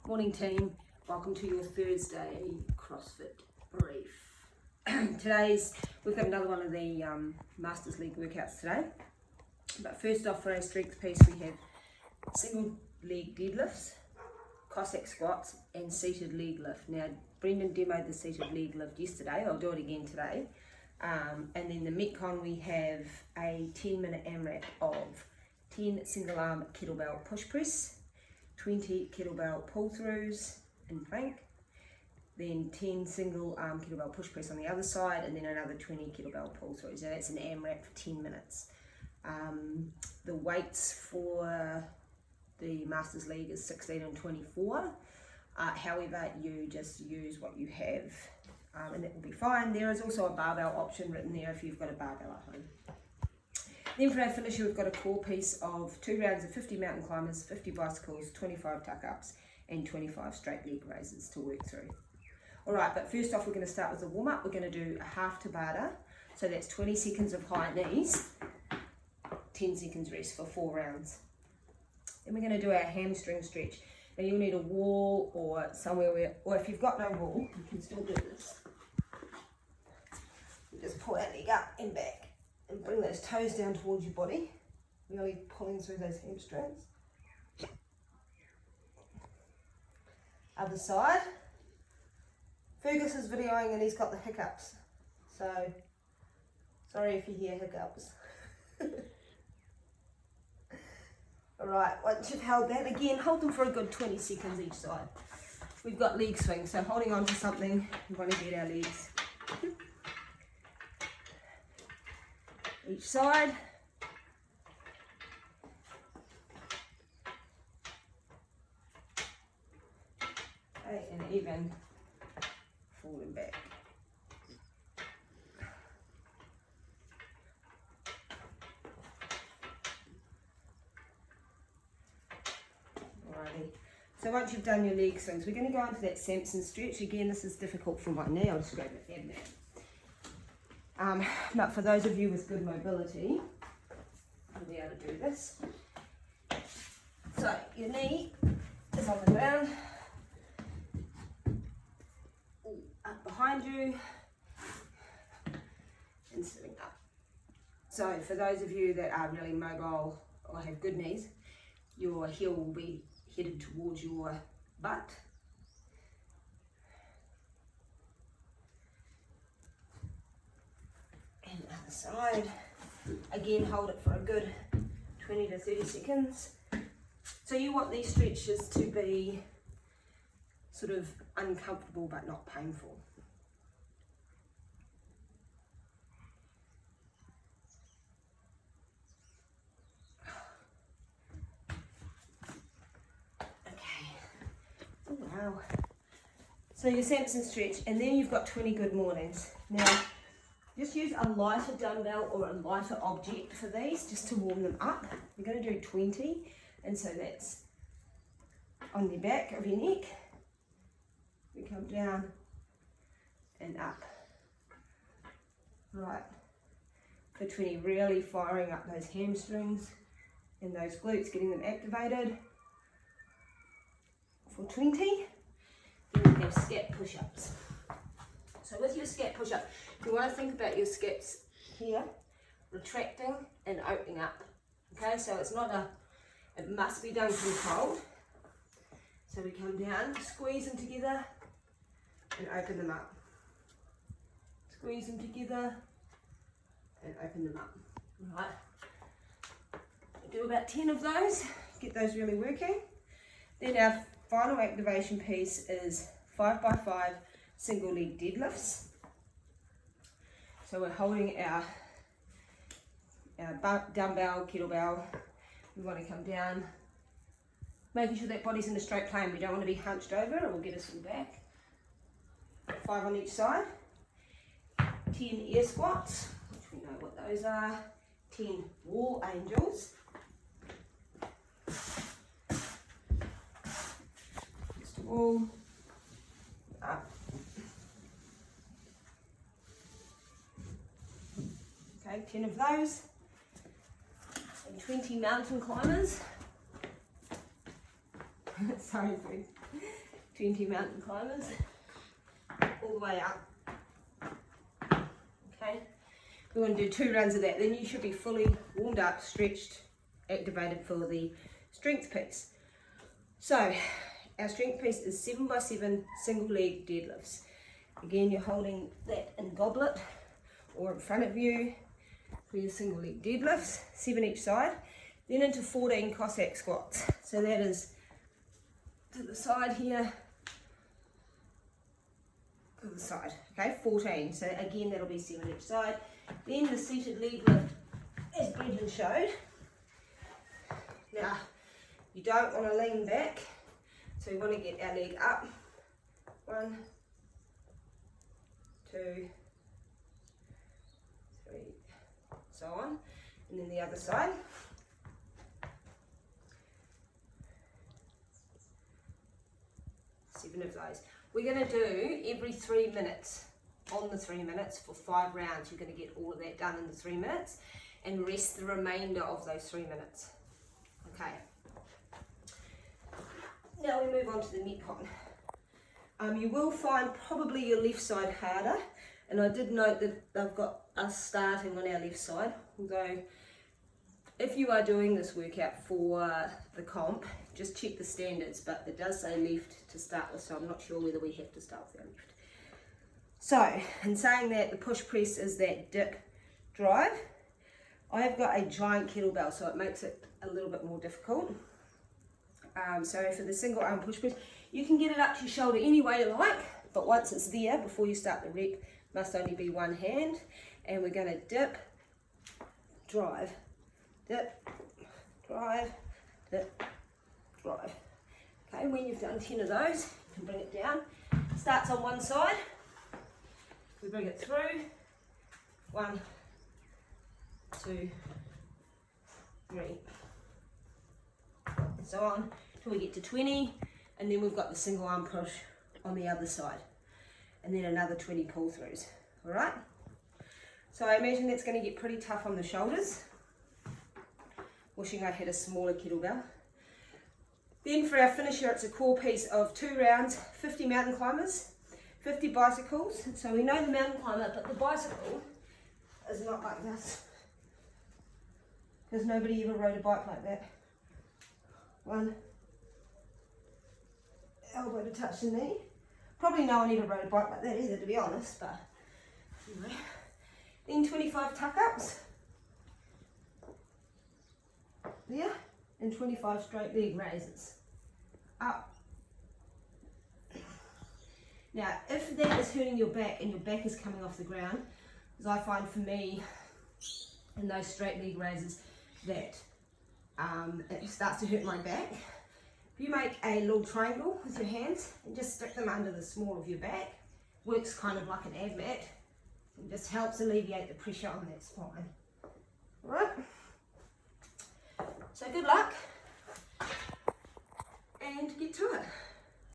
Morning team, welcome to your Thursday CrossFit brief. We've got another one of the Masters League workouts today. But first off, for our strength piece, we have single leg deadlifts, Cossack squats and seated leg lift. Now Brendan demoed the seated leg lift yesterday, I'll do it again today. And then the Metcon, we have a 10-minute AMRAP of 10 single arm kettlebell push press, 20 kettlebell pull throughs in plank, then 10 single arm kettlebell push press on the other side, and then another 20 kettlebell pull throughs. So that's an AMRAP for 10 minutes. The weights for the Masters League is 16 and 24. However, you just use what you have and that will be fine. There is also a barbell option written there if you've got a barbell at home. Then for our finisher, we've got a core piece of 2 rounds of 50 mountain climbers, 50 bicycles, 25 tuck-ups, and 25 straight leg raises to work through. Alright, but first off, we're going to start with a warm-up. We're going to do a half Tabata, so that's 20 seconds of high knees, 10 seconds rest for 4 rounds. Then we're going to do our hamstring stretch. Now you'll need a wall or somewhere where, or if you've got no wall, you can still do this. You just pull that leg up and back. And bring those toes down towards your body, really pulling through those hamstrings. Other side. Fergus is videoing and he's got the hiccups, so sorry if you hear hiccups. Alright, once you've held that, again, hold them for a good 20 seconds each side. We've got leg swings, so holding on to something, we want to get our legs. Each side. Okay, and even falling back. Alrighty. So once you've done your leg swings, we're going to go into that Samson stretch. Again, this is difficult for my knee. I'll just grab my head now. But for those of you with good mobility, you'll be able to do this. So your knee is on the ground, up behind you, and sitting up. So for those of you that are really mobile or have good knees, your heel will be headed towards your butt. And the other side. Again, hold it for a good 20 to 30 seconds. So you want these stretches to be sort of uncomfortable but not painful. Okay. Oh, wow. So your Samson stretch, and then you've got 20 good mornings. Now, just use a lighter dumbbell or a lighter object for these, just to warm them up. We're going to do 20, and so that's on the back of your neck. We come down and up. Right, for 20, really firing up those hamstrings and those glutes, getting them activated. For 20, then we have scat push-ups. So with your scat push-up, you want to think about your scats here, retracting and opening up. Okay, so it's not it must be done controlled. So we come down, squeeze them together and open them up. Squeeze them together and open them up. All right. Do about 10 of those, get those really working. Then our final activation piece is 5x5 single leg deadlifts. So we're holding our dumbbell, kettlebell. We want to come down, making sure that body's in a straight plane. We don't want to be hunched over, it will get us all back. 5 on each side. 10 air squats, which we know what those are. 10 wall angels. Just a wall. Up. Okay, 10 of those. And 20 mountain climbers. sorry for 20 mountain climbers, all the way up. Okay, we're going to do 2 rounds of that, then you should be fully warmed up, stretched, activated for the strength piece. So our strength piece is 7x7 single leg deadlifts. Again, you're holding that in goblet or in front of you for your single leg deadlifts, 7 each side, then into 14 Cossack squats. So that is to the side here, to the side, okay, 14. So again, that'll be 7 each side. Then the seated leg lift, as Brendan showed. Now, you don't want to lean back, so we want to get our leg up. 1, 2, 3, so on, and then the other side. Seven of those. We're going to do every 3 minutes on the 3 minutes for 5 rounds. You're going to get all of that done in the 3 minutes and rest the remainder of those 3 minutes. Okay. Now we move on to the Metcon. You will find probably your left side harder, and I did note that they've got us starting on our left side, although if you are doing this workout for the comp, just check the standards, but it does say left to start with, so I'm not sure whether we have to start with our left. So, in saying that, the push press is that dip drive. I have got a giant kettlebell, so it makes it a little bit more difficult. So for the single arm push press, you can get it up to your shoulder any way you like, but once it's there, before you start the rep, must only be one hand. And we're going to dip, drive, dip, drive, dip, drive. Okay, when you've done 10 of those, you can bring it down. Starts on one side, we bring it through, 1, 2, 3, and so on, till we get to 20, and then we've got the single arm push on the other side, and then another 20 pull throughs. All right, so I imagine that's going to get pretty tough on the shoulders. Wishing I had a smaller kettlebell. Then for our finisher, it's a core piece of 2 rounds, 50 mountain climbers, 50 bicycles. So we know the mountain climber, but the bicycle is not like this, because nobody ever rode a bike like that. 1, elbow to touch the knee. Probably no one ever rode a bike like that either, to be honest, but anyway. Then 25 tuck-ups. There, and 25 straight leg raises. Up. Now, if that is hurting your back and your back is coming off the ground, as I find for me in those straight leg raises that it starts to hurt my back. If you make a little triangle with your hands and just stick them under the small of your back, works kind of like an ab mat, and just helps alleviate the pressure on that spine. Alright, so good luck and get to it.